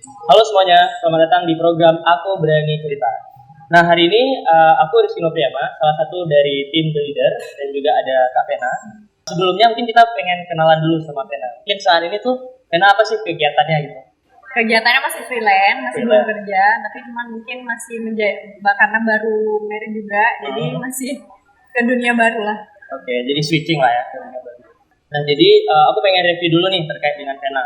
Halo semuanya, selamat datang di program Aku Berani Cerita. Nah, hari ini aku Rizky Nopriama, salah satu dari tim The Leader, dan juga ada Kak Vena. Sebelumnya mungkin kita pengen kenalan dulu sama Vena. Mungkin saat ini tuh Vena apa sih kegiatannya gitu? Kegiatannya masih freelance, masih belum kerja, tapi cuman mungkin masih karena baru married juga, jadi masih ke dunia baru lah. Oke, jadi switching lah ya ke dunia baru. Nah, jadi aku pengen review dulu nih terkait dengan Vena.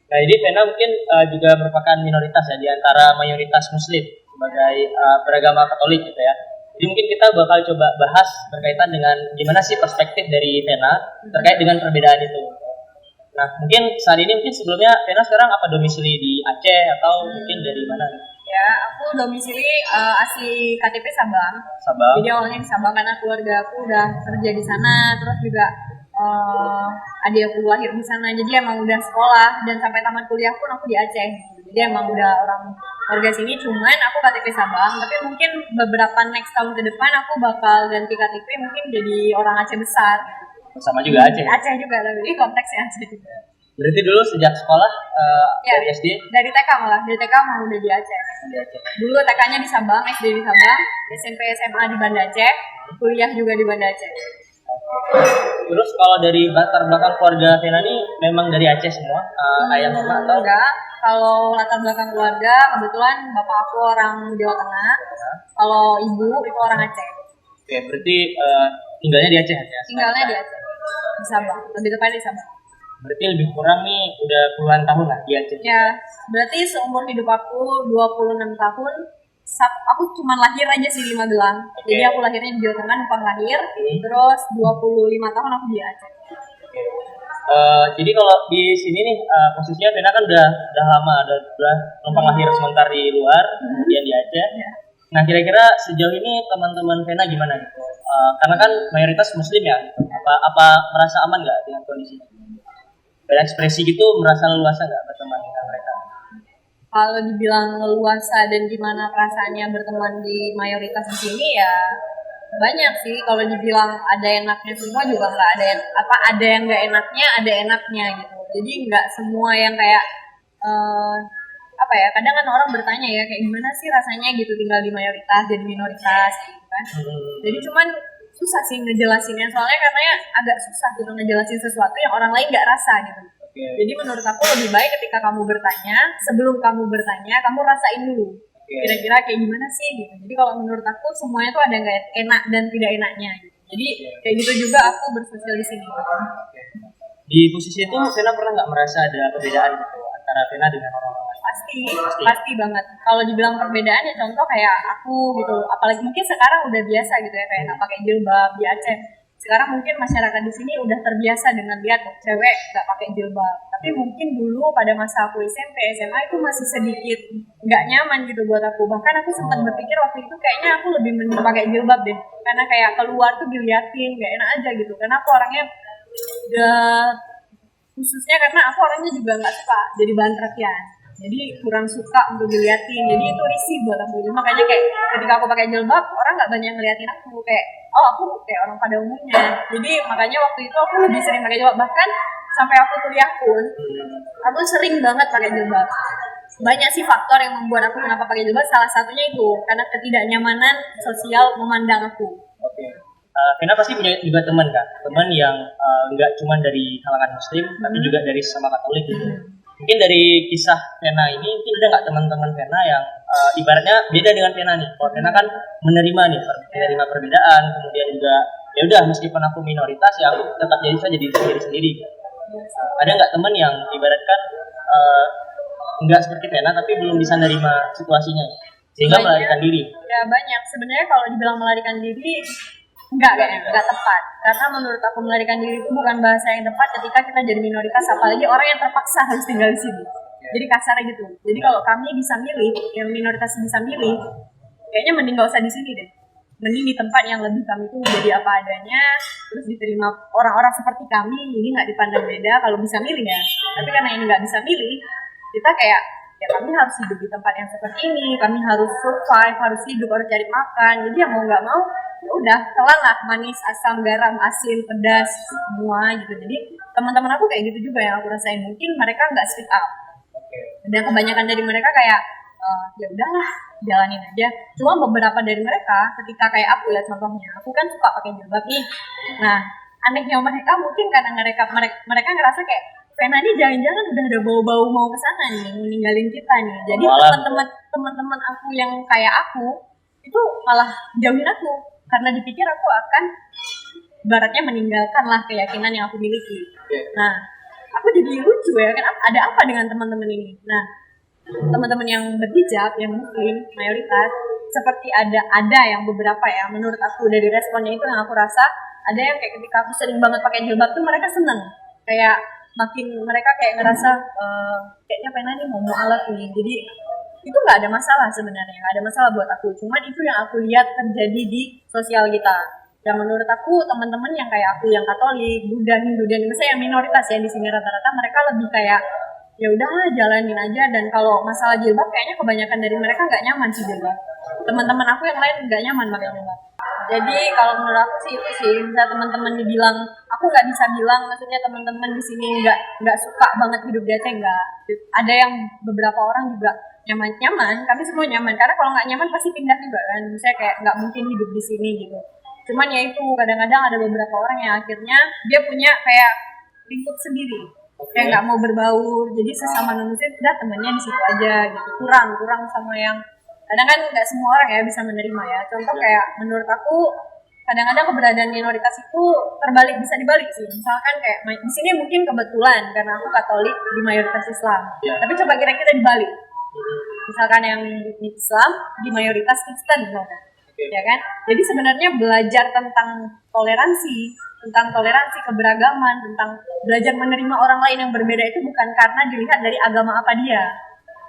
Nah, jadi Vena mungkin juga merupakan minoritas ya di antara mayoritas Muslim sebagai beragama Katolik gitu ya. Jadi mungkin kita bakal coba bahas berkaitan dengan gimana sih perspektif dari Vena terkait dengan perbedaan itu. Nah, mungkin saat ini mungkin sebelumnya Vena sekarang apa domisili di Aceh atau mungkin dari mana? Ya, aku domisili asli KTP Sabang. Sabang. Jadi awalnya di Sabang karena keluarga aku udah kerja di sana, terus juga adik aku lahir di sana. Jadi emang udah sekolah dan sampai tamat kuliah pun aku di Aceh. Jadi emang udah orang warga sini. Cuman aku KTP Sabang, tapi mungkin beberapa next tahun ke depan aku bakal ganti KTP mungkin jadi orang Aceh besar. Sama juga Aceh. Aceh juga, tapi konteksnya Aceh juga. Berarti dulu sejak sekolah dari SD? Dari TK malah, dari TK mau udah di Aceh. Dulu TK-nya di Sabang, SD di Sabang, SMP SMA di Banda Aceh, kuliah juga di Banda Aceh. Terus kalau dari latar belakang keluarga Vena ini memang dari Aceh semua, ayah mama atau? Enggak, kalau latar belakang keluarga kebetulan bapak aku orang Jawa Tengah, kalau ibu itu orang Aceh. Oke, berarti tinggalnya di Aceh ya? Tinggalnya di Aceh, di Sabang, lebih tepatnya di Sabang. Berarti lebih kurang nih udah puluhan tahun lah di Aceh. Ya, berarti seumur hidup aku 26 tahun, aku cuma lahir aja sih di Magelang. Okay. Jadi aku lahirnya di Jawa Tengah, numpang lahir, terus 25 tahun aku di Aceh. Jadi kalau di sini nih posisinya Vena kan udah lama, udah numpang lahir sebentar di luar, kemudian di Aceh. Nah, kira-kira sejauh ini teman-teman Vena gimana gitu? Karena kan mayoritas Muslim ya, gitu. Apa merasa aman nggak dengan kondisi ini? Berekspresi gitu, merasa leluasa nggak berteman dengan mereka? Kalau dibilang leluasa dan gimana perasaannya berteman di mayoritas di sini ya banyak sih. Kalau dibilang ada enaknya semua juga nggak ada ada yang nggak enaknya, ada enaknya gitu. Jadi nggak semua yang kayak kadang kan orang bertanya ya kayak gimana sih rasanya gitu tinggal di mayoritas jadi minoritas gitu kan. Jadi cuman susah sih ngejelasinnya, soalnya karena agak susah gitu ngejelasin sesuatu yang orang lain nggak rasa gitu. Jadi menurut aku lebih baik ketika kamu bertanya, sebelum kamu bertanya, kamu rasain dulu. Kira-kira kayak gimana sih gitu. Jadi kalau menurut aku semuanya tuh ada nggak enak dan tidak enaknya gitu. Jadi kayak gitu juga aku bersosial di sini. Di posisi itu Vena pernah nggak merasa ada perbedaan gitu antara Vena dengan orang-orang lain? Pasti banget. Kalau dibilang perbedaan ya contoh kayak aku gitu, apalagi mungkin sekarang udah biasa gitu ya kayak nggak pakai jilbab di Aceh. Sekarang mungkin masyarakat di sini udah terbiasa dengan lihat cewek nggak pakai jilbab. Tapi mungkin dulu pada masa aku SMP, SMA itu masih sedikit nggak nyaman gitu buat aku. Bahkan aku sempat berpikir waktu itu kayaknya aku lebih mending pakai jilbab deh. Karena kayak keluar tuh diliatin, nggak enak aja gitu. Karena aku orangnya khususnya karena aku orangnya juga nggak suka jadi bahan perhatian. Jadi kurang suka untuk diliatin. Jadi itu risih buat aku. Jadi makanya kayak ketika aku pakai jilbab, orang nggak banyak ngeliatin aku kayak aku kayak orang pada umumnya. Jadi makanya waktu itu aku lebih sering pakai jilbab. Bahkan sampai aku kuliah pun, aku sering banget pakai jilbab. Banyak sih faktor yang membuat aku kenapa pakai jilbab. Salah satunya itu karena ketidaknyamanan sosial memandang aku. Oke. Vena pasti punya juga teman kan? Teman yang nggak cuma dari kalangan Muslim, tapi juga dari sesama Katolik gitu. Mungkin dari kisah Vena ini, mungkin ada nggak teman-teman Vena yang ibaratnya beda dengan Vena nih? Kalau Vena kan menerima menerima perbedaan, kemudian juga ya udah meskipun aku minoritas ya aku tetap jadi saja diri sendiri. Ada nggak teman yang ibaratkan nggak seperti Vena tapi belum bisa menerima situasinya sehingga melarikan diri? Ya banyak. Sebenarnya kalau dibilang melarikan diri enggak tepat. Karena menurut aku melarikan diri itu bukan bahasa yang tepat ketika kita jadi minoritas, apalagi orang yang terpaksa harus tinggal di sini. Jadi kasarnya gitu. Jadi kalau kami bisa milih, yang minoritas bisa milih, kayaknya mending gak usah di sini deh. Mending di tempat yang lebih kami tuh menjadi apa adanya, terus diterima orang-orang seperti kami, ini nggak dipandang beda kalau bisa milih ya. Tapi karena ini nggak bisa milih, kita kayak ya kami harus hidup di tempat yang seperti ini, kami harus survive, harus hidup, harus cari makan. Jadi ya mau nggak mau ya udah telan lah manis, asam, garam, asin, pedas semua gitu. Jadi teman-teman aku kayak gitu juga yang aku rasain, mungkin mereka nggak speak up. Dan kebanyakan dari mereka kayak ya udahlah jalanin aja. Cuma beberapa dari mereka ketika kayak aku ya, contohnya aku kan suka pakai jilbab nih. Nah anehnya mereka mungkin karena mereka ngerasa kayak Vena ini jangan-jangan udah ada bau-bau mau kesana nih, mau ninggalin kita nih. Jadi teman-teman aku yang kayak aku itu malah jauhin aku karena dipikir aku akan ibaratnya meninggalkan lah keyakinan yang aku miliki. Nah, aku jadi lucu ya kan, ada apa dengan teman-teman ini? Nah, teman-teman yang berhijab, yang muslim mayoritas, seperti ada yang beberapa ya, menurut aku dari responnya itu yang aku rasa ada yang kayak ketika aku sering banget pakai jilbab tuh mereka seneng, kayak makin mereka kayak ngerasa kayaknya Vena nih mau alat nih. Jadi itu nggak ada masalah sebenarnya, nggak ada masalah buat aku. Cuman itu yang aku lihat terjadi di sosial kita. Dan menurut aku teman-teman yang kayak aku yang Katolik, Buddha, Hindu dan misalnya yang minoritas ya di sini rata-rata mereka lebih kayak ya udahlah jalanin aja. Dan kalau masalah jilbab kayaknya kebanyakan dari mereka nggak nyaman sih jilbab. Teman-teman aku yang lain nggak nyaman pakai jilbab. Jadi kalau menurut aku sih itu sih, bisa teman-teman dibilang, aku nggak bisa bilang, maksudnya teman-teman di sini nggak suka banget hidup di Aceh, nggak. Ada yang beberapa orang juga nyaman, kami semua nyaman. Karena kalau nggak nyaman pasti pindah juga kan, misalnya kayak nggak mungkin hidup di sini gitu. Cuman ya itu kadang-kadang ada beberapa orang yang akhirnya dia punya kayak lingkup sendiri, kayak nggak mau berbaur, jadi sesama manusia udah temennya di situ aja gitu, kurang sama yang kadang kan nggak semua orang ya bisa menerima ya. Contoh kayak menurut aku kadang-kadang keberadaan minoritas itu bisa dibalik sih. Misalkan kayak di sini mungkin kebetulan karena aku Katolik di mayoritas Islam, tapi coba kira-kira dibalik. Misalkan yang Islam di mayoritas Kristen misalkan, ya kan? Jadi sebenarnya belajar tentang toleransi keberagaman, tentang belajar menerima orang lain yang berbeda itu bukan karena dilihat dari agama apa dia,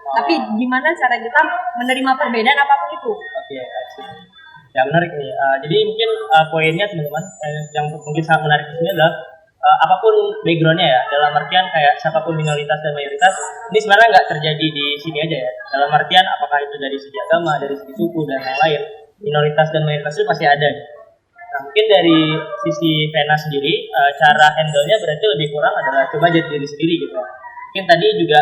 tapi gimana cara kita menerima perbedaan apapun itu. Ya menarik nih. Jadi mungkin poinnya teman-teman yang mungkin sangat menarik di sini adalah apapun backgroundnya ya, dalam artian kayak siapapun minoritas dan mayoritas ini sebenarnya nggak terjadi di sini aja ya. Dalam artian apakah itu dari segi agama, dari segi suku dan lain-lain, minoritas dan mayoritas itu pasti ada. Nah mungkin dari sisi Vena sendiri cara handle-nya berarti lebih kurang adalah coba jadi diri sendiri gitu. Mungkin tadi juga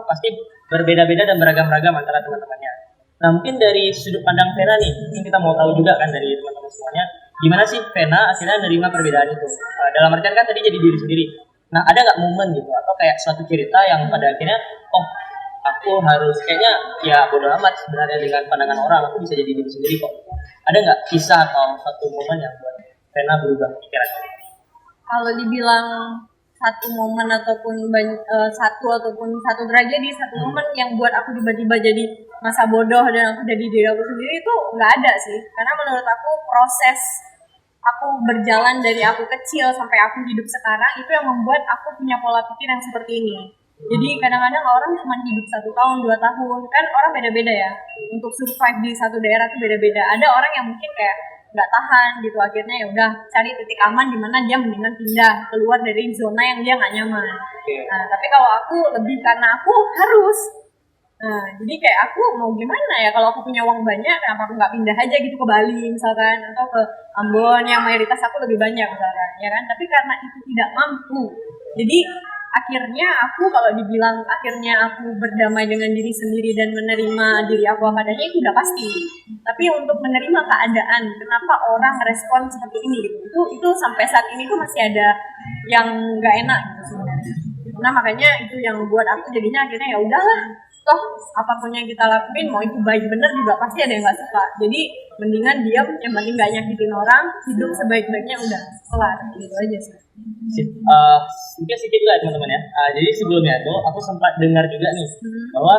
pasti berbeda-beda dan beragam-ragam antara teman-temannya. Nah mungkin dari sudut pandang Vena nih, mungkin kita mau tahu juga kan dari teman-teman semuanya, gimana sih Vena akhirnya menerima perbedaan itu? Dalam artian kan tadi jadi diri sendiri. Nah ada nggak momen gitu atau kayak suatu cerita yang pada akhirnya aku harus kayaknya ya bodo amat sebenarnya dengan pandangan orang, aku bisa jadi diri sendiri kok. Ada nggak kisah atau suatu momen yang buat Vena berubah pikiran? Kalau dibilang satu momen ataupun satu tragedi, satu momen yang buat aku tiba-tiba jadi masa bodoh dan aku jadi diri aku sendiri itu nggak ada sih. Karena menurut aku proses aku berjalan dari aku kecil sampai aku hidup sekarang itu yang membuat aku punya pola pikir yang seperti ini. Jadi kadang-kadang orang cuma hidup 1 tahun, 2 tahun, kan orang beda-beda ya. Untuk survive di satu daerah itu beda-beda. Ada orang yang mungkin kayak nggak tahan gitu, akhirnya ya udah cari titik aman di mana dia mendingan pindah keluar dari zona yang dia nggak nyaman. Nah tapi kalau aku lebih karena aku harus, jadi kayak aku mau gimana ya, kalau aku punya uang banyak kenapa aku nggak pindah aja gitu ke Bali misalkan atau ke Ambon yang mayoritas aku lebih banyak misalkan, ya kan? Tapi karena itu tidak mampu, jadi akhirnya aku kalau dibilang akhirnya aku berdamai dengan diri sendiri dan menerima diri aku apa adanya itu udah pasti. Tapi untuk menerima keadaan kenapa orang respon seperti ini gitu, itu sampai saat ini tuh masih ada yang nggak enak gitu sebenarnya. Nah makanya itu yang buat aku jadinya akhirnya ya udahlah, toh apapun yang kita lakuin mau itu baik bener juga pasti ada yang nggak suka. Jadi mendingan diam, yang penting nggak nyakitin orang, hidup sebaik-baiknya udah kelar gitu aja sih. Mungkin sedikit lah teman-teman ya. Jadi sebelumnya tuh aku sempat dengar juga nih bahwa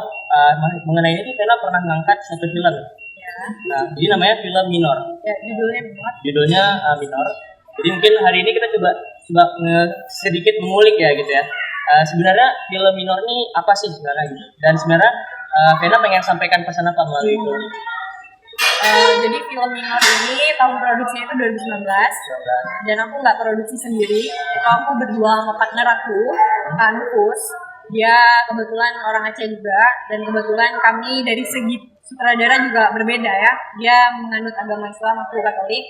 mengenai ini tuh Vena pernah mengangkat satu film. Nah, jadi namanya film Minor. Ya, judulnya Minor. Judulnya Minor. Jadi mungkin hari ini kita coba sedikit mengulik ya gitu ya. Sebenarnya film Minor ini apa sih sebenarnya gitu? Dan sebenarnya Vena pengen sampaikan pesan apa melalui itu? Jadi film Minor ini tahun produksinya itu 2019 dan aku nggak produksi sendiri, itu aku berdua sama partner aku, Kak Nufus. Dia kebetulan orang Aceh juga dan kebetulan kami dari segi sutradara juga berbeda ya. Dia menganut agama Islam, aku Katolik,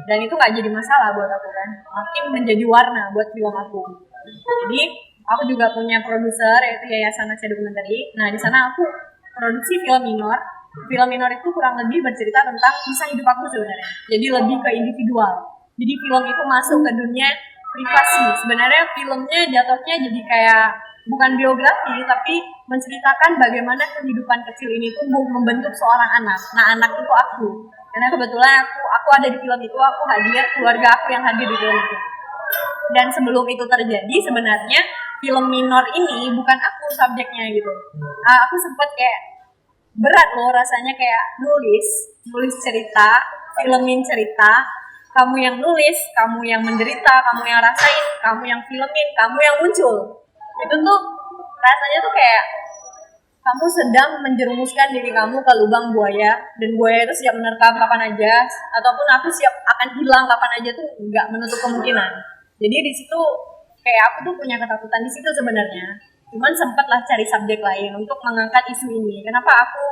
dan itu nggak jadi masalah buat aku kan, makin menjadi warna buat film aku. Jadi Aku juga punya produser yaitu Yayasan Asia Dokumentari. Nah di sana aku produksi film minor. Film minor itu kurang lebih bercerita tentang kisah hidup aku sebenarnya. Jadi lebih ke individual. Jadi film itu masuk ke dunia privasi. Sebenarnya filmnya jatuhnya jadi kayak bukan biografi tapi menceritakan bagaimana kehidupan kecil ini tumbuh membentuk seorang anak. Nah anak itu aku. Karena kebetulan aku ada di film itu, aku hadir, keluarga aku yang hadir di film itu. Dan sebelum itu terjadi sebenarnya film minor ini bukan aku subjeknya gitu. Aku sempet kayak berat loh rasanya kayak nulis cerita, filmin cerita, kamu yang nulis, kamu yang menderita, kamu yang rasain, kamu yang filmin, kamu yang muncul. Itu tuh rasanya tuh kayak kamu sedang menjerumuskan diri kamu ke lubang buaya, dan buaya itu siap menerkam kapan aja, ataupun aku siap akan hilang kapan aja tuh nggak menutup kemungkinan. Jadi di situ kayak aku tuh punya ketakutan di situ sebenarnya. Cuman sempatlah cari subjek lain untuk mengangkat isu ini. Kenapa aku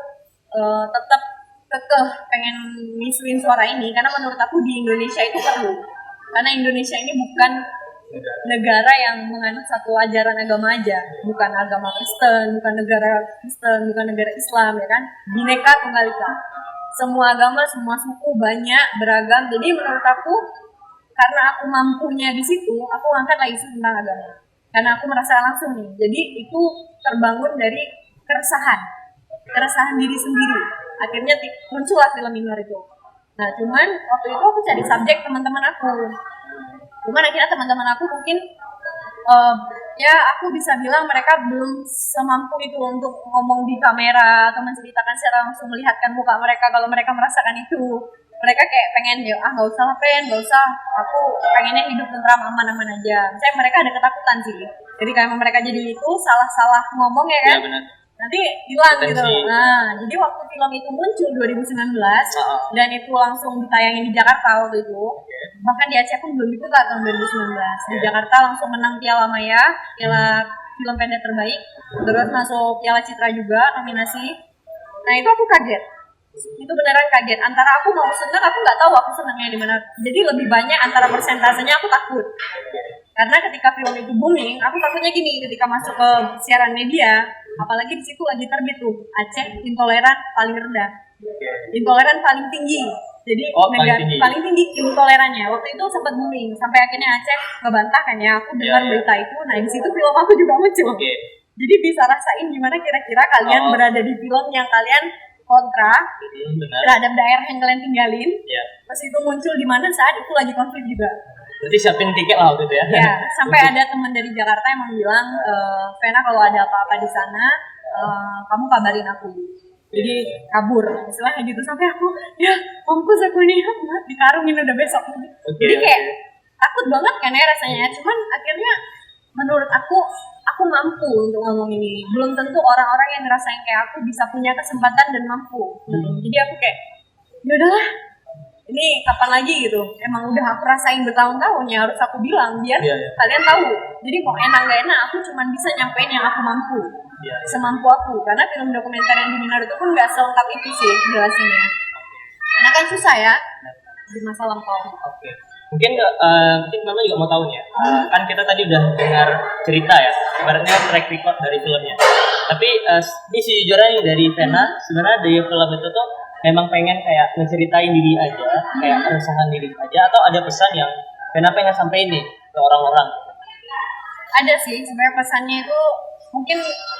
tetap kekeh pengen ngisuin suara ini? Karena menurut aku di Indonesia itu perlu. Karena Indonesia ini bukan negara yang menganut satu ajaran agama aja, bukan agama Kristen, bukan negara Kristen, bukan negara Islam, ya kan? Bineka Tunggal Ika. Semua agama, semua suku banyak, beragam. Jadi menurut aku karena aku mampunya di situ, aku angkat isu tentang agama. Karena aku merasa langsung nih. Jadi itu terbangun dari keresahan diri sendiri. Akhirnya muncullah film minor itu. Nah, cuman waktu itu aku cari subjek teman-teman aku. Cuman akhirnya teman-teman aku mungkin ya aku bisa bilang mereka belum semampu itu untuk ngomong di kamera atau menceritakan secara langsung, melihatkan muka mereka kalau mereka merasakan itu. Mereka kayak pengen ya nggak usah lah nggak usah, aku pengennya hidup tentram aman-aman aja. Misalnya mereka ada ketakutan sih, jadi kayak mereka jadi itu salah ngomong ya kan, ya, nanti hilang gitu. Nah jadi waktu film itu muncul 2019 dan itu langsung ditayangin di Jakarta waktu itu, bahkan di Aceh pun belum diputar tahun 2019. Di Jakarta langsung menang Piala Maya, Piala film pendek terbaik, terus masuk Piala Citra juga nominasi. Nah itu aku kaget, itu beneran kaget. Antara aku mau seneng, aku nggak tahu aku senengnya di mana. Jadi lebih banyak antara persentasenya aku takut. Karena ketika film itu booming, aku takutnya gini, ketika masuk ke siaran media, apalagi di situ lagi terbit tuh Aceh intoleran paling rendah, intoleran paling tinggi. Jadi negara paling tinggi intolerannya. Waktu itu sempat booming sampai akhirnya Aceh ngebantah kan ya. Aku dengar berita itu. Nah di situ film aku juga muncul. Jadi bisa rasain gimana kira-kira kalian berada di film yang kalian kontra terhadap daerah yang kalian tinggalin. Terus itu muncul di mana saat itu lagi konflik juga. Berarti siapin tiket lah waktu itu ya? Ya, sampai ada teman dari Jakarta yang bilang, Vena kalau ada apa-apa di sana, kamu kabarin aku. Jadi kabur, istilahnya gitu. Sampai aku, ya mampus aku nih, dikarungin udah besok. Jadi kayak takut banget kan ya rasanya. Cuman akhirnya menurut aku mampu untuk ngomong ini. Belum tentu orang-orang yang ngerasain kayak aku bisa punya kesempatan dan mampu. Jadi aku kayak, yaudahlah, ini kapan lagi gitu. Emang udah aku rasain bertahun-tahun ya, harus aku bilang biar kalian tahu. Jadi mau enak gak enak, aku cuma bisa nyampein yang aku mampu, semampu aku. Karena film dokumenter yang di minor itu pun gak selengkap itu sih jelasinnya. Karena kan susah ya di masa lampau. Mungkin Mama juga mau tahu ya. Kan kita tadi udah dengar cerita ya, ibaratnya track record dari filmnya. Tapi ini sejujurnya nih dari Vena, sebenarnya dari film itu tuh memang pengen kayak ngeceritain diri aja, kayak keresahan diri aja, atau ada pesan yang Vena pengen sampein nih ke orang-orang? Ada sih, sebenarnya pesannya itu mungkin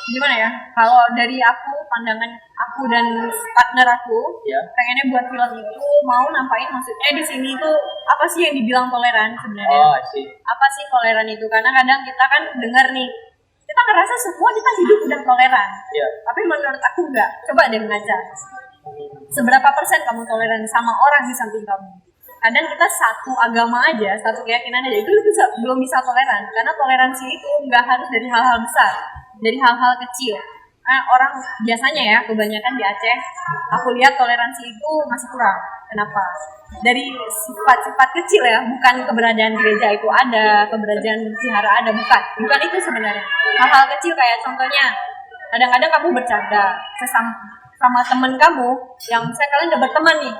gimana ya, kalau dari aku, pandangan aku dan partner aku, pengennya buat film itu mau nampain maksudnya di sini itu apa sih yang dibilang toleran sebenarnya? Apa sih toleran itu? Karena kadang kita kan dengar nih, kita ngerasa semua kita hidup udah toleran, tapi menurut aku enggak. Coba deh ngaca, seberapa persen kamu toleran sama orang di samping kamu? Kadang kita satu agama aja, satu keyakinan aja itu belum bisa toleran. Karena toleransi itu nggak harus dari hal-hal besar, dari hal-hal kecil. Nah, orang biasanya ya, kebanyakan di Aceh, aku lihat toleransi itu masih kurang. Kenapa? Dari sifat-sifat kecil ya, bukan keberadaan gereja itu ada, keberadaan vihara ada, bukan itu sebenarnya. Hal-hal kecil kayak contohnya, kadang-kadang kamu bercanda sama temen kamu yang misalnya kalian udah berteman nih,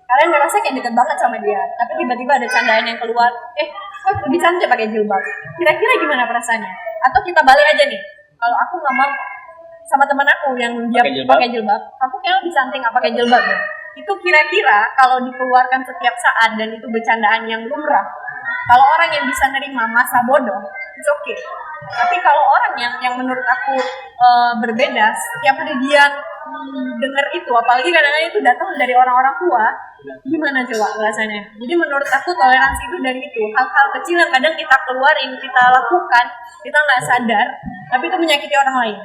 kalian ngerasa kayak deket banget sama dia, tapi tiba-tiba ada candaan yang keluar, kok lebih cantik pakai jilbab, kira-kira gimana perasaannya? Atau kita balik aja nih, kalau aku nggak mau sama teman aku yang dia pakai jilbab, aku kayak lebih cantik nggak pakai jilbab ya. Itu kira-kira kalau dikeluarkan setiap saat dan itu bercandaan yang lumrah, kalau orang yang bisa nerima masa bodoh, it's okay. Tapi kalau orang yang menurut aku berbeda, setiap hari dia dengar itu, apalagi kadang-kadang itu datang dari orang-orang tua, gimana coba rasanya? Jadi menurut aku toleransi itu dari itu, hal-hal kecil yang kadang kita keluarin, kita lakukan, kita nggak sadar, tapi itu menyakiti orang lain.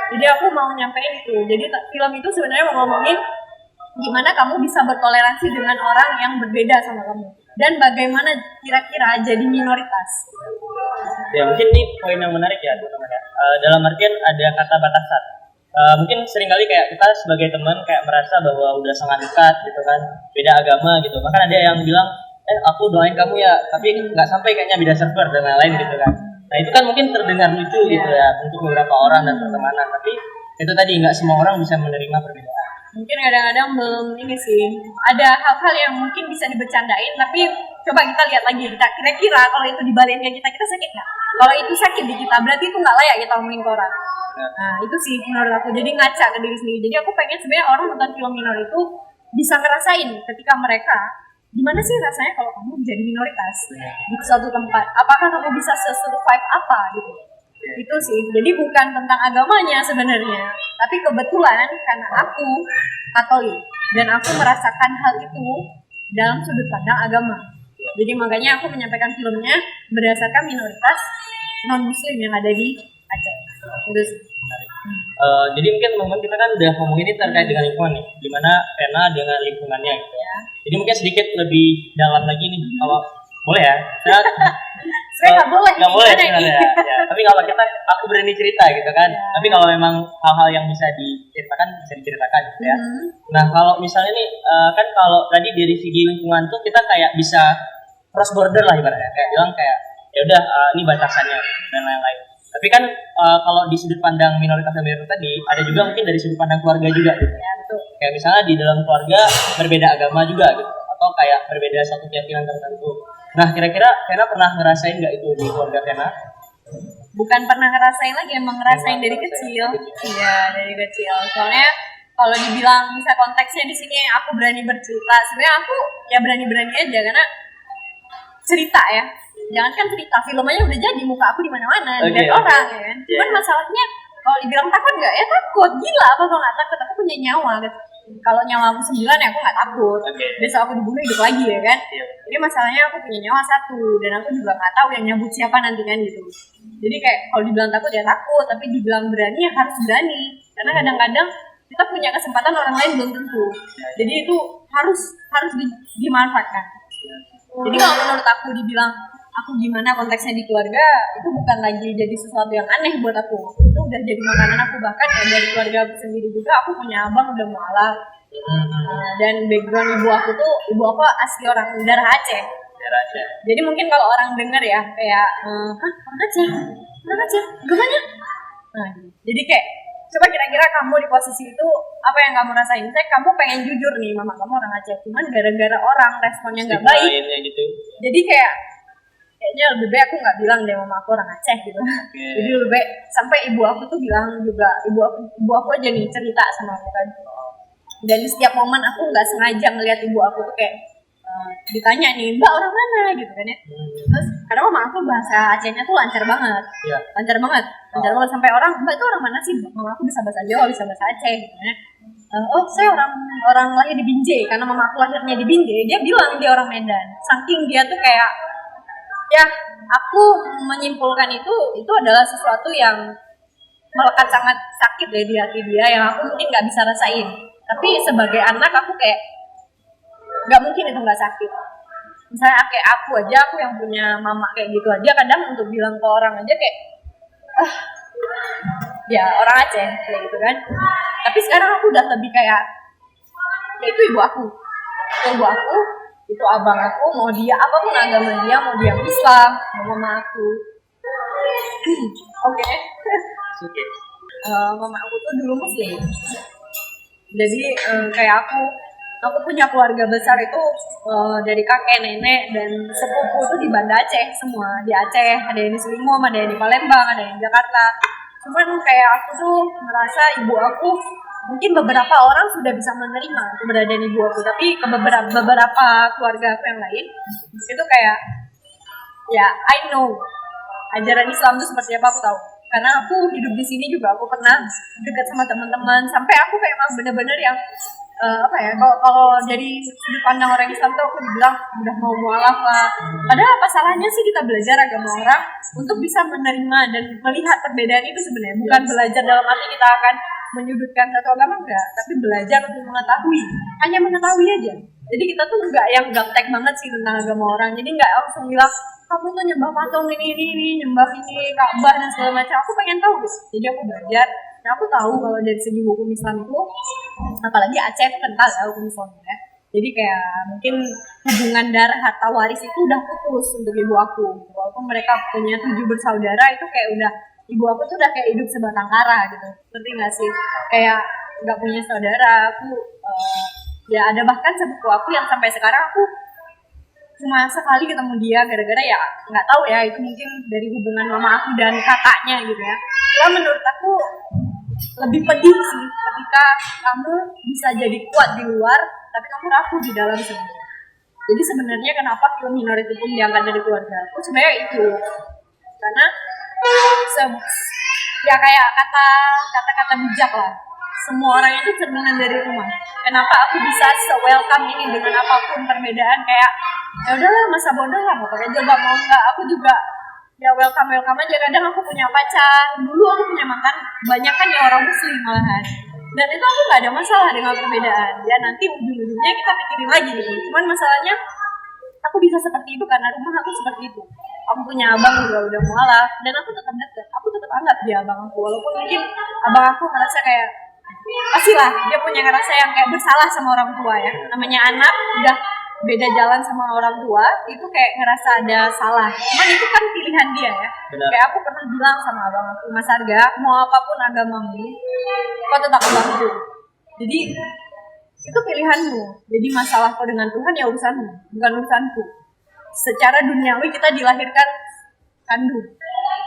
Jadi aku mau nyampein itu. Jadi film itu sebenarnya mau ngomongin gimana kamu bisa bertoleransi dengan orang yang berbeda sama kamu, dan bagaimana kira-kira jadi minoritas. Ya mungkin ini poin yang menarik ya teman-teman ya. Dalam artian ada kata batasan. Mungkin seringkali kayak kita sebagai teman kayak merasa bahwa udah sangat dekat gitu kan, beda agama gitu. Bahkan ada yang bilang, aku doain kamu ya, tapi nggak sampai kayaknya beda server dan lain-lain gitu kan. Nah itu kan mungkin terdengar lucu gitu ya untuk beberapa orang dan pertemanan, tapi itu tadi nggak semua orang bisa menerima perbedaan. Mungkin kadang-kadang belum ini sih, ada hal-hal yang mungkin bisa dibercandain, tapi coba kita lihat lagi, kita kira-kira kalau itu dibalikin ke kita sakit nggak? Kalau itu sakit di kita, berarti itu nggak layak kita omongin ke orang. Nah itu sih menurut aku, jadi ngaca ke diri sendiri. Jadi aku pengen sebenarnya orang nonton film minor itu bisa ngerasain ketika mereka, gimana sih rasanya kalau kamu jadi minoritas di suatu tempat, apakah kamu bisa survive apa gitu. Itu sih, jadi bukan tentang agamanya sebenarnya, tapi kebetulan karena aku Katolik dan aku merasakan hal itu dalam sudut pandang agama. Jadi makanya aku menyampaikan filmnya berdasarkan minoritas non muslim yang ada di Aceh. Itu sih. Jadi mungkin teman-teman kita kan udah ngomongin ini terkait dengan lingkungan nih, gimana Vena dengan lingkungannya gitu ya. Jadi mungkin sedikit lebih dalam lagi nih, kalau boleh ya. Saya nggak boleh sebenarnya. Ya. Tapi kalau aku berani cerita gitu kan. Ya. Tapi kalau memang hal-hal yang bisa diceritakan bisa diceritakan gitu ya. Nah kalau misalnya nih kan kalau tadi dari segi lingkungan tuh kita kayak bisa cross border lah ibaratnya, kayak bilang kayak ya udah ini batasannya dan lain-lain. Tapi kan kalau di sudut pandang minoritas tadi ada juga mungkin dari sudut pandang keluarga juga gitu. Ya, betul. Kayak misalnya di dalam keluarga berbeda agama juga gitu, atau kayak berbeda satu keyakinan tertentu. Nah kira-kira Vena pernah ngerasain nggak itu di keluarga Vena? Bukan pernah ngerasain lagi, emang ngerasain dari kecil. Iya dari kecil. Soalnya kalau dibilang misalnya konteksnya di sini aku berani bercerita, sebenarnya aku ya berani-berani aja karena cerita ya. Jangan kan cerita, film aja udah jadi, muka aku di mana-mana, dilihat orang ya kan. Cuman masalahnya kalau dibilang takut nggak ya takut, gila apa nggak takut, aku punya nyawa gitu. Kalau nyawa aku 9 ya aku nggak takut. Besok aku dibunuh hidup lagi ya kan. Jadi masalahnya aku punya nyawa 1 dan aku juga nggak tahu yang nyabut siapa nanti kan gitu. Jadi kayak kalau dibilang takut ya takut, tapi dibilang berani ya harus berani. Karena kadang-kadang kita punya kesempatan orang lain belum tentu. Jadi itu harus dimanfaatkan. Jadi kalau menurut aku dibilang aku gimana konteksnya di keluarga, itu bukan lagi jadi sesuatu yang aneh buat aku. Itu udah jadi makanan aku, bahkan ya dari keluarga aku sendiri juga. Aku punya abang udah mualaf. Dan background ibu aku asli orang darah Aceh. Jadi mungkin kalau orang dengar ya kayak orang Aceh, gimana? Nah, jadi kayak coba kira-kira kamu di posisi itu apa yang kamu rasain? Saya kamu pengen jujur nih, mama kamu orang Aceh, cuman gara-gara orang responnya nggak baik, gitu. Jadi kayaknya lebih baik aku nggak bilang deh mama aku orang Aceh gitu. Jadi lebih baik sampai ibu aku tuh bilang juga, ibu aku aja nih cerita sama aku kan. Dan di setiap momen aku nggak sengaja ngeliat ibu aku tuh kayak ditanya nih, Mbak orang mana gitu kan ya. Terus karena mama aku bahasa Acehnya tuh lancar banget. Lancar banget sampai orang, Mbak itu orang mana sih? Mama aku bisa bahasa Jawa, bisa bahasa Aceh gitu kan ya. Saya orang lahir di Binjai, karena mama aku lahirnya di Binjai. Dia bilang dia orang Medan. Saking dia tuh kayak, ya aku menyimpulkan itu adalah sesuatu yang melekat sangat sakit ya di hati dia, yang aku mungkin nggak bisa rasain. Tapi sebagai anak aku kayak nggak mungkin itu nggak sakit. Misalnya kayak aku aja, aku yang punya mama kayak gitu aja, kadang untuk bilang ke orang aja kayak ya orang Aceh kayak gitu kan. Tapi sekarang aku udah lebih kayak ya itu ibu aku, itu abang aku, mau dia apapun agama dia, mau dia Islam, mau mama aku. Oke. Mama aku tuh dulu Muslim. Jadi kayak aku aku punya keluarga besar itu dari kakek, nenek, dan sepupu itu di Banda Aceh semua. Di Aceh, ada yang di Selingom, ada yang di Palembang, ada yang di Jakarta. Cuman kayak aku tuh merasa ibu aku, mungkin beberapa orang sudah bisa menerima keberadaan ibu aku, tapi ke beberapa keluarga aku yang lain, itu kayak, ya I know ajaran Islam itu seperti apa, aku tahu. Karena aku hidup di sini juga, aku pernah dekat sama teman-teman, sampai aku kayak emang bener-bener yang kalau dari sudut pandang orang Islam tuh aku dibilang udah mau mualaf lah. Padahal apa salahnya sih kita belajar agama orang untuk bisa menerima dan melihat perbedaan itu sebenarnya. Bukan belajar dalam arti kita akan menyudutkan satu agama, enggak, tapi belajar untuk mengetahui, hanya mengetahui aja. Jadi kita tuh enggak yang gaptek banget sih tentang agama orang. Jadi enggak langsung bilang kamu tuh nyembah patung ini, nyembah ini, Ka'bah dan segala macam. Aku pengen tahu guys. Jadi aku belajar. Nah, aku tahu kalau dari segi hukum Islam itu, apalagi Aceh itu kental ya hukum Islamnya. Jadi kayak mungkin hubungan darah harta waris itu udah putus untuk ibu aku. Walaupun mereka punya 7 bersaudara, itu kayak udah, ibu aku tuh udah kayak hidup sebatang kara gitu. Ngerti nggak sih? Kayak nggak punya saudara. Aku ya ada bahkan sepupu aku yang sampai sekarang aku cuma sekali ketemu dia, gara-gara ya nggak tahu ya, itu mungkin dari hubungan mama aku dan kakaknya gitu ya. Cuma menurut aku lebih pedih sih ketika kamu bisa jadi kuat di luar tapi kamu rapuh di dalam sebenarnya. Jadi sebenarnya kenapa film Minority pun diangkat dari keluarga aku sebenarnya itu, karena ya kayak kata-kata bijak lah, semua orang itu cerminan dari rumah. Kenapa aku bisa se-welcome ini dengan apapun perbedaan, kayak ya udahlah masa bodoh lah, mau pakai jilbab mau enggak, aku juga ya welcome aja. Kadang aku punya pacar, dulu aku punya mantan banyak kan ya orang muslim malahan, dan itu aku nggak ada masalah dengan perbedaan. Ya nanti ujung-ujungnya kita pikirin lagi gitu. Cuman masalahnya aku bisa seperti itu karena rumah aku seperti itu. Aku punya abang juga udah mualaf dan aku tetap dekat, aku tetap anggap dia abang aku, walaupun mungkin abang aku ngerasa kayak pastilah dia punya ngerasa yang kayak bersalah sama orang tua ya. Namanya anak udah beda jalan sama orang tua itu kayak ngerasa ada salah. Cuman itu kan pilihan dia ya. Benar. Kayak aku pernah bilang sama abang aku, Mas Arga, mau apapun agamamu, kau tetap abangku. Jadi itu pilihanmu. Jadi masalah kau dengan Tuhan ya urusanmu, bukan urusanku. Secara duniawi kita dilahirkan kandung.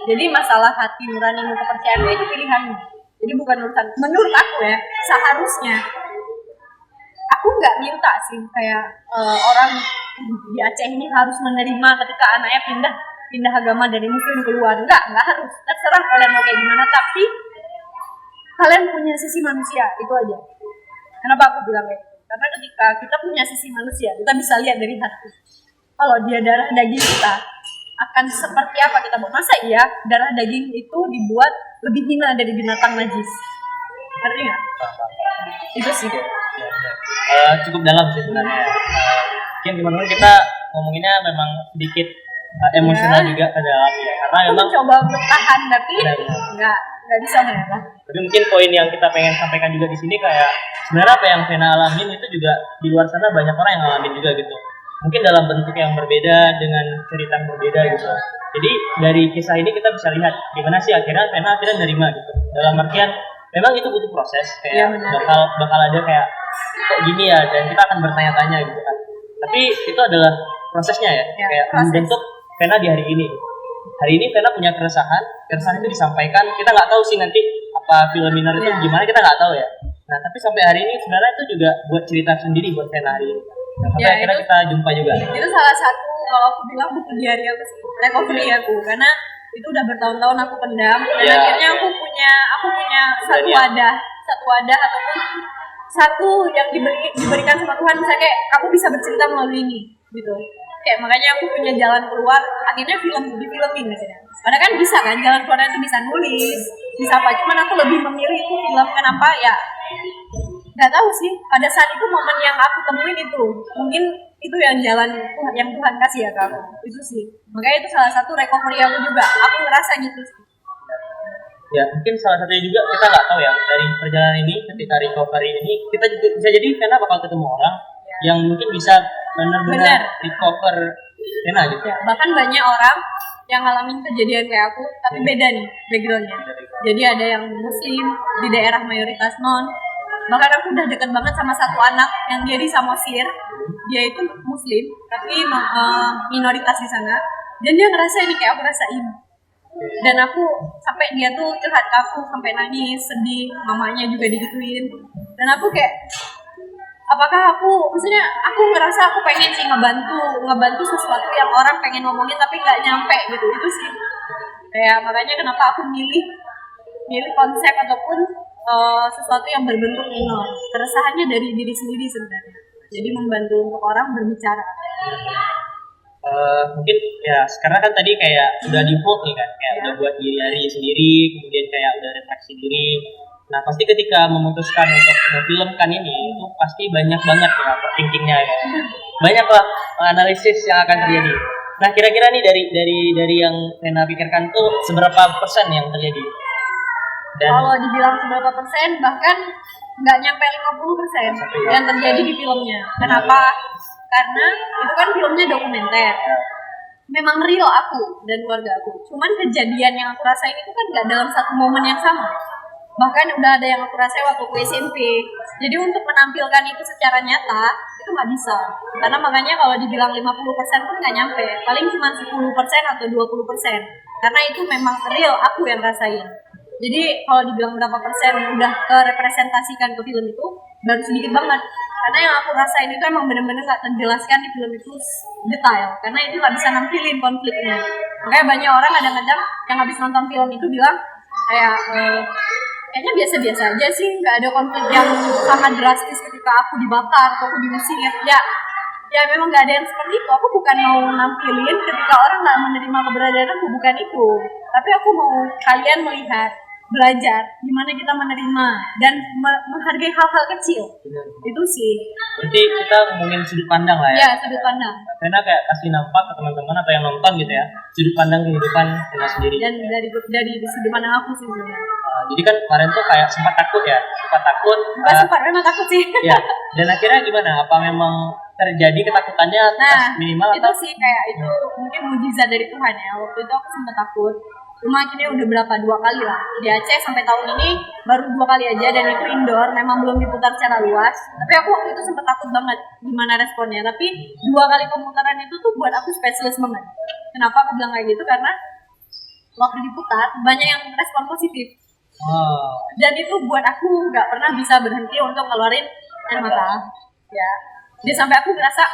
Jadi masalah hati nuranimu, kepercayaanmu itu pilihanmu. Jadi bukan urusan. Menurut aku ya, seharusnya aku nggak minta sih kayak orang di Aceh ini harus menerima ketika anaknya pindah agama dari muslim keluar. Enggak harus. Terserah kalian mau kayak gimana, tapi kalian punya sisi manusia, itu aja. Kenapa aku bilang kayak gitu? Karena ketika kita punya sisi manusia, kita bisa lihat dari hati. Kalau dia darah daging kita, akan seperti apa kita buat? Masa iya darah daging itu dibuat lebih hina dari binatang najis? Ngerti nggak? Itu sih. Cukup dalam sih sebenarnya. Mungkin teman-teman kita ngomonginnya memang sedikit emosional juga ke dalam ya, karena aku memang coba bertahan tapi nggak bisa ternyata. Tapi mungkin poin yang kita pengen sampaikan juga di sini kayak sebenarnya apa yang Vena alamin itu juga di luar sana banyak orang yang ngalamin juga gitu. Mungkin dalam bentuk yang berbeda dengan cerita yang berbeda gitu. Jadi dari kisah ini kita bisa lihat gimana sih akhirnya Vena nerima gitu. Dalam artian memang itu butuh proses kayak bakal ada kayak kok gini ya, dan kita akan bertanya-tanya gitu kan. Tapi itu adalah prosesnya ya kayak membentuk Vena di hari ini. Hari ini Vena punya keresahan itu disampaikan. Kita nggak tahu sih nanti apa film Minor itu gimana, kita nggak tahu ya. Nah tapi sampai hari ini sebenarnya itu juga buat cerita sendiri buat Vena hari ini. Nah, sampai akhirnya kita jumpa juga. Itu salah satu kalau aku bilang buku diary aku sih, recovery aku, karena itu udah bertahun-tahun aku pendam dan akhirnya aku punya satu wadah ataupun satu yang diberikan sama Tuhan, misalnya kayak aku bisa bercerita melalui ini gitu. Kayak makanya aku punya jalan keluar, akhirnya difilmin akhirnya. Padahal kan bisa kan jalan keluarnya itu bisa nulis, bisa apa, cuman aku lebih memilih itu film. Kenapa ya? Nggak tahu sih, pada saat itu momen yang aku temuin itu mungkin itu yang jalan yang Tuhan kasih ya ke aku, itu sih. Makanya itu salah satu recovery aku juga, aku ngerasa gitu sih. Ya mungkin salah satunya juga kita nggak tahu ya, dari perjalanan ini ketika recovery ini kita juga bisa jadi Vena bakal ketemu orang yang mungkin bisa benar-benar recover Vena gitu. Ya, bahkan banyak orang yang ngalamin kejadian kayak aku tapi beda nih backgroundnya. Jadi ada yang muslim di daerah mayoritas non, Bahkan aku udah deket banget sama satu anak yang dia di Samosir, dia itu muslim tapi minoritas di sana, dan dia ngerasa ini kayak aku rasain. Dan aku sampai dia tuh curhat ke aku sampai nangis, sedih, mamanya juga digituin. Dan aku kayak apakah maksudnya aku ngerasa aku pengen sih ngebantu sesuatu yang orang pengen ngomongin tapi nggak nyampe gitu, itu sih kayak makanya kenapa aku milih konsep ataupun sesuatu yang berbentuk minor. Keresahannya dari diri sendiri sebenarnya, jadi membantu untuk orang berbicara. Mungkin ya sekarang kan tadi kayak udah di vote nih kan, kayak udah buat diri sendiri, kemudian kayak udah refleksi diri. Nah pasti ketika memutuskan untuk memfilmkan ini itu pasti banyak banget ya overthinkingnya ya. Banyak lah analisis yang akan terjadi. Nah kira-kira nih dari yang Rena pikirkan tuh seberapa persen yang terjadi? Dan kalau dibilang seberapa persen, bahkan nggak nyampe 50% yang terjadi di filmnya. Kenapa? Karena itu kan filmnya dokumenter. Memang real aku dan keluarga aku. Cuman kejadian yang aku rasain itu kan nggak dalam satu momen yang sama. Bahkan udah ada yang aku rasain waktu aku SMP. Jadi untuk menampilkan itu secara nyata itu nggak bisa. Karena makanya kalau dibilang 50% pun nggak nyampe. Paling cuma 10% atau 20%. Karena itu memang real aku yang rasain. Jadi kalau dibilang berapa persen udah kerepresentasikan ke film itu baru sedikit banget. Karena yang aku rasain itu emang benar-benar nggak terjelaskan di film itu detail. Karena itu nggak bisa nampilin konfliknya. Makanya banyak orang kadang-kadang yang habis nonton film itu bilang kayak kayaknya biasa-biasa aja sih, nggak ada konflik yang sangat drastis ketika aku dibakar atau aku diusir. Ya memang nggak ada yang seperti itu. Aku bukan mau nampilin ketika orang nggak menerima keberadaan aku, bukan itu. Tapi aku mau kalian melihat, belajar gimana kita menerima dan menghargai hal-hal kecil. Itu sih. berarti kita ngomongin sudut pandang lah ya. Ya, sudut pandang. Rena kayak kasih nampak ke teman-teman atau yang nonton gitu ya, sudut pandang kehidupan Rena sendiri. Dan dari sudut pandang aku sih sebenarnya. Jadi kan kemarin tuh kayak sempat takut. Bukan sempat, memang takut sih. Ya, dan akhirnya gimana? Apa memang terjadi ketakutannya minimal itu sih kayak itu mungkin mujizat dari Tuhan ya. Waktu itu aku sempat takut, cuma akhirnya udah 2 kali lah di Aceh sampai tahun ini baru 2 kali aja, dan itu indoor, memang belum diputar secara luas. Tapi aku waktu itu sempat takut banget gimana responnya. Tapi 2 kali pemutaran itu tuh buat aku spesialis banget. Kenapa aku bilang kayak gitu? Karena waktu diputar banyak yang respon positif. Dan itu buat aku nggak pernah bisa berhenti untuk ngeluarin air mata. Ya, dia sampai aku ngerasa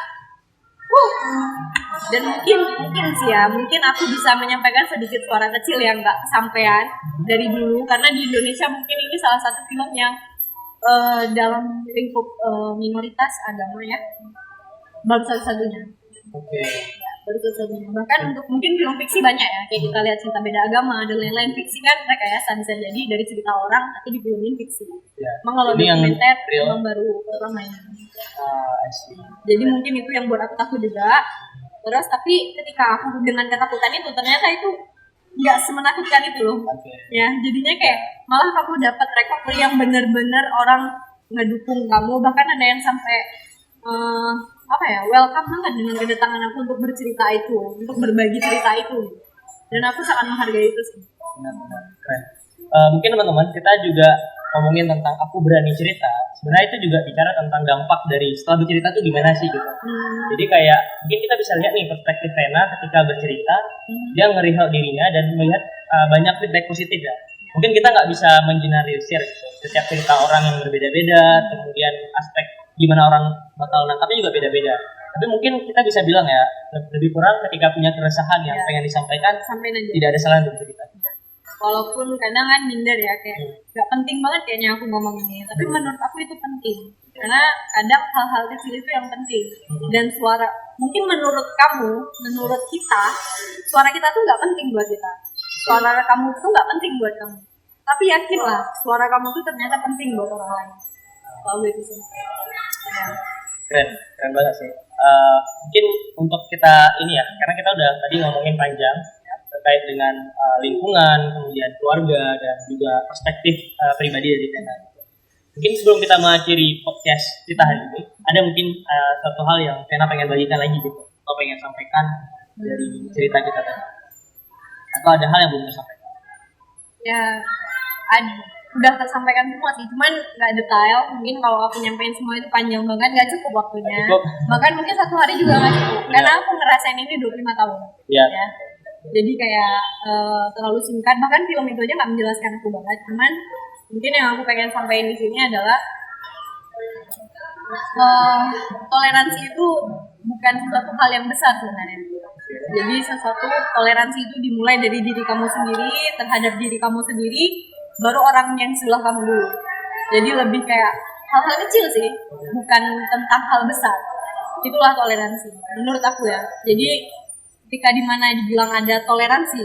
dan mungkin sih ya, mungkin aku bisa menyampaikan sedikit suara kecil yang nggak kesampaian dari dulu, karena di Indonesia mungkin ini salah satu film yang dalam lingkup minoritas agama ya baru satu-satunya. Ya, baru satu-satunya. Bahkan untuk mungkin film fiksi banyak ya, kayak kita lihat Cinta Beda Agama dan lain-lain. Fiksi kan rekayasa bisa jadi dari cerita orang tapi difilmin fiksi. Emang kalau dokumenter memang baru pertama ini. Jadi mungkin itu yang buat aku takut juga. Terus tapi ketika aku dengan ketakutan itu ternyata itu nggak semenakutkan itu loh. Ya, jadinya kayak malah kamu dapat recovery yang benar-benar orang ngedukung kamu. Bahkan ada yang sampai welcome banget dengan kedatangan aku untuk bercerita itu, untuk berbagi cerita itu. Dan aku sangat menghargai itu sih. Benar-benar keren. Mungkin teman-teman kita juga ngomongin tentang aku berani cerita. Sebenarnya itu juga bicara tentang dampak dari setelah bercerita tuh gimana sih gitu. Jadi kayak mungkin kita bisa lihat nih perspektif Rena ketika bercerita, dia nge-reheal dirinya dan melihat banyak feedback positif ya. Mungkin kita nggak bisa mengeneralisir gitu. Setiap cerita orang yang berbeda-beda, kemudian aspek gimana orang bakal nangkapnya juga beda-beda. Tapi mungkin kita bisa bilang ya, lebih kurang ketika punya keresahan yang pengen disampaikan, tidak ada salah untuk cerita. Walaupun kadang kan minder ya, kayak gak penting banget kayaknya aku ngomong ini, tapi menurut aku itu penting. Karena kadang hal-hal kecil itu yang penting. Dan suara, mungkin menurut kamu, menurut kita, suara kita tuh gak penting buat kita. Suara kamu tuh gak penting buat kamu. Tapi yakinlah, suara kamu tuh ternyata penting buat orang lain. Kalau gue itu sih. Keren banget sih. Mungkin untuk kita ini ya, karena kita udah tadi ngomongin panjang terkait dengan lingkungan, kemudian keluarga, dan juga perspektif pribadi dari Rena. Mungkin sebelum kita mengakhiri podcast kita hari ini, ada mungkin satu hal yang Rena pengen bagikan lagi gitu, atau pengen sampaikan dari cerita kita tadi, atau ada hal yang belum tersampaikan? Ya, ada. udah tersampaikan semua sih, cuman nggak detail. Mungkin kalau aku nyampein semua itu panjang banget, nggak cukup waktunya. Cukup. Bahkan mungkin 1 hari juga nggak cukup, karena aku ngerasain ini 25 tahun. Iya. Ya. Jadi kayak terlalu singkat. Bahkan film itu aja nggak menjelaskan aku banget. Cuman mungkin yang aku pengen sampaikan di sini adalah toleransi itu bukan sesuatu hal yang besar sebenarnya. Jadi sesuatu toleransi itu dimulai dari diri kamu sendiri terhadap diri kamu sendiri, baru orang yang sebelah kamu dulu. Jadi lebih kayak hal-hal kecil sih, bukan tentang hal besar. Itulah toleransi menurut aku ya. Jadi ketika dimana dibilang ada toleransi,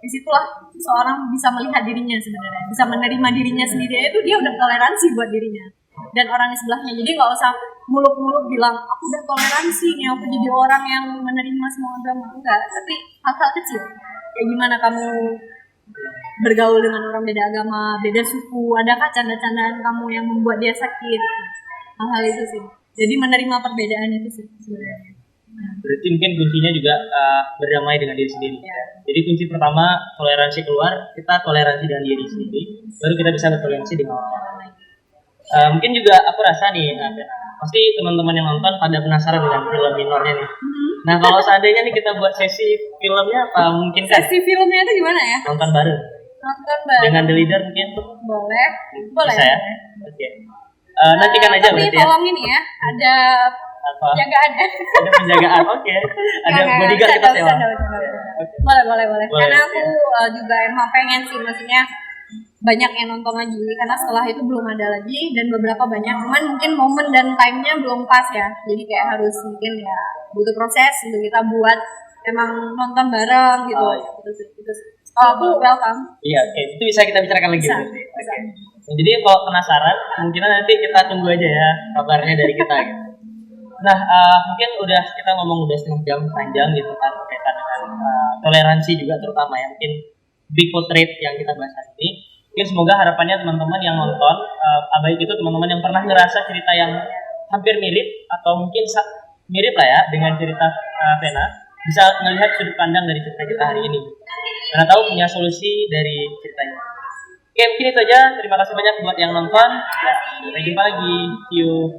disitulah seseorang bisa melihat dirinya sebenarnya, bisa menerima dirinya sendiri. Itu dia udah toleransi buat dirinya dan orang di sebelahnya. Jadi nggak usah muluk-muluk bilang aku udah toleransi nih, aku jadi orang yang menerima semua agama. Enggak, tapi hal-hal kecil kayak gimana kamu bergaul dengan orang beda agama, beda suku, adakah canda-candaan kamu yang membuat dia sakit, hal-hal itu sih. Jadi menerima perbedaan itu sih sebenarnya. Berarti mungkin kuncinya juga berdamai dengan diri sendiri. Ya. Jadi kunci pertama toleransi keluar, kita toleransi dengan diri sendiri, baru kita bisa bertoleransi dengan orang lain. Mungkin juga aku rasa nih, pasti teman-teman yang nonton pada penasaran dengan film minornya nih. Nah kalau seandainya nih kita buat sesi filmnya, apa mungkin kan? Sesi filmnya itu gimana ya? Nonton bareng Nonton bareng. dengan The Leader mungkin? Boleh. Bisa ya? Oke. Nantikan aja tapi berarti ya. tolong ini ya, ada Apa? penjagaan. Ada penjagaan, oke. Ada bodyguard kita sewa. Oke. Boleh. Karena aku juga emang pengen sih, maksudnya banyak yang nonton lagi, karena setelah itu belum ada lagi dan beberapa banyak, cuman mungkin momen dan time-nya belum pas ya. Jadi kayak harus mungkin ya butuh proses untuk kita buat emang nonton bareng gitu. Oh, iya. Itu sih. Oh, aku welcome. Iya, oke. Itu bisa kita bicarakan lagi. Bisa. Berarti. Oke. Jadi kalau penasaran, mungkin nanti kita tunggu aja ya kabarnya dari kita gitu. Nah, mungkin kita ngomong udah setengah jam panjang gitu kan berkaitan dengan toleransi juga terutama ya, mungkin big portrait yang kita bahas hari ini. Mungkin semoga harapannya teman-teman yang nonton, baik itu teman-teman yang pernah ngerasa cerita yang hampir mirip atau mungkin mirip lah ya dengan cerita Vena, bisa melihat sudut pandang dari cerita kita hari ini. Karena tahu punya solusi dari ceritanya. Oke, mungkin itu aja. Terima kasih banyak buat yang nonton. Ya, sampai jumpa lagi. See you.